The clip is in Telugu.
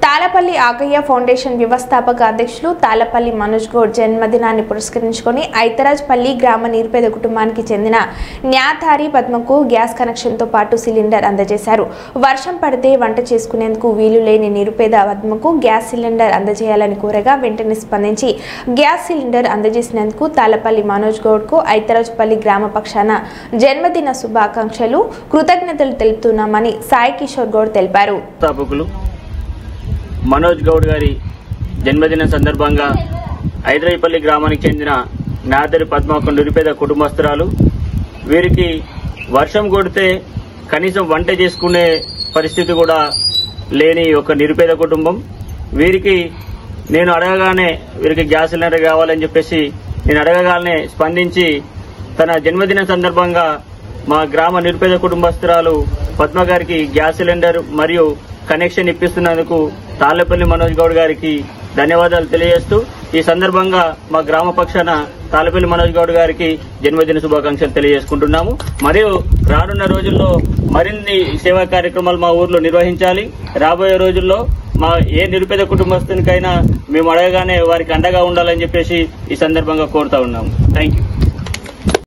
తాళపల్లి ఆగయ్య ఫౌండేషన్ వ్యవస్థాపక అధ్యక్షులు తాళపల్లి మనోజ్ గౌడ్ జన్మదినాన్ని పురస్కరించుకొని ఐతరాజ్పల్లి గ్రామ నిరుపేద కుటుంబానికి చెందిన న్యాధారి పద్మకు గ్యాస్ కనెక్షన్తో పాటు సిలిండర్ అందజేశారు. వర్షం పడితే వంట చేసుకునేందుకు వీలు లేని నిరుపేద పద్మకు గ్యాస్ సిలిండర్ అందజేయాలని కోరగా వెంటనే స్పందించి గ్యాస్ సిలిండర్ అందజేసినందుకు తాళపల్లి మనోజ్ గౌడ్కు ఐతరాజ్పల్లి గ్రామ పక్షాన జన్మదిన శుభాకాంక్షలు, కృతజ్ఞతలు తెలుపుతున్నామని సాయి కిషోర్ గౌడ్ తెలిపారు. మనోజ్ గౌడ్ గారి జన్మదిన సందర్భంగా ఐదరాయిపల్లి గ్రామానికి చెందిన నాదరి పద్మ ఒక నిరుపేద కుటుంబస్తురాలు. వీరికి వర్షం కొడితే కనీసం వంట చేసుకునే పరిస్థితి కూడా లేని ఒక నిరుపేద కుటుంబం. వీరికి నేను అడగగానే వీరికి గ్యాస్ సిలిండర్ కావాలని చెప్పేసి నేను అడగగానే స్పందించి తన జన్మదిన సందర్భంగా మా గ్రామ నిరుపేద కుటుంబస్తురాలు పద్మ గారికి గ్యాస్ సిలిండర్ మరియు కనెక్షన్ ఇప్పిస్తున్నందుకు తాళపల్లి మనోజ్ గౌడ్ గారికి ధన్యవాదాలు తెలియజేస్తూ ఈ సందర్భంగా మా గ్రామ పక్షాన తాళపల్లి మనోజ్ గౌడ్ గారికి జన్మదిన శుభాకాంక్షలు తెలియజేసుకుంటున్నాము. మరియు రానున్న రోజుల్లో మరిన్ని సేవా కార్యక్రమాలు మా ఊర్లో నిర్వహించాలి. రాబోయే రోజుల్లో మా ఏ నిరుపేద కుటుంబస్తునికైనా మేము అడగగానే వారికి అండగా ఉండాలని చెప్పేసి ఈ సందర్భంగా కోరుతా ఉన్నాము. Thank you.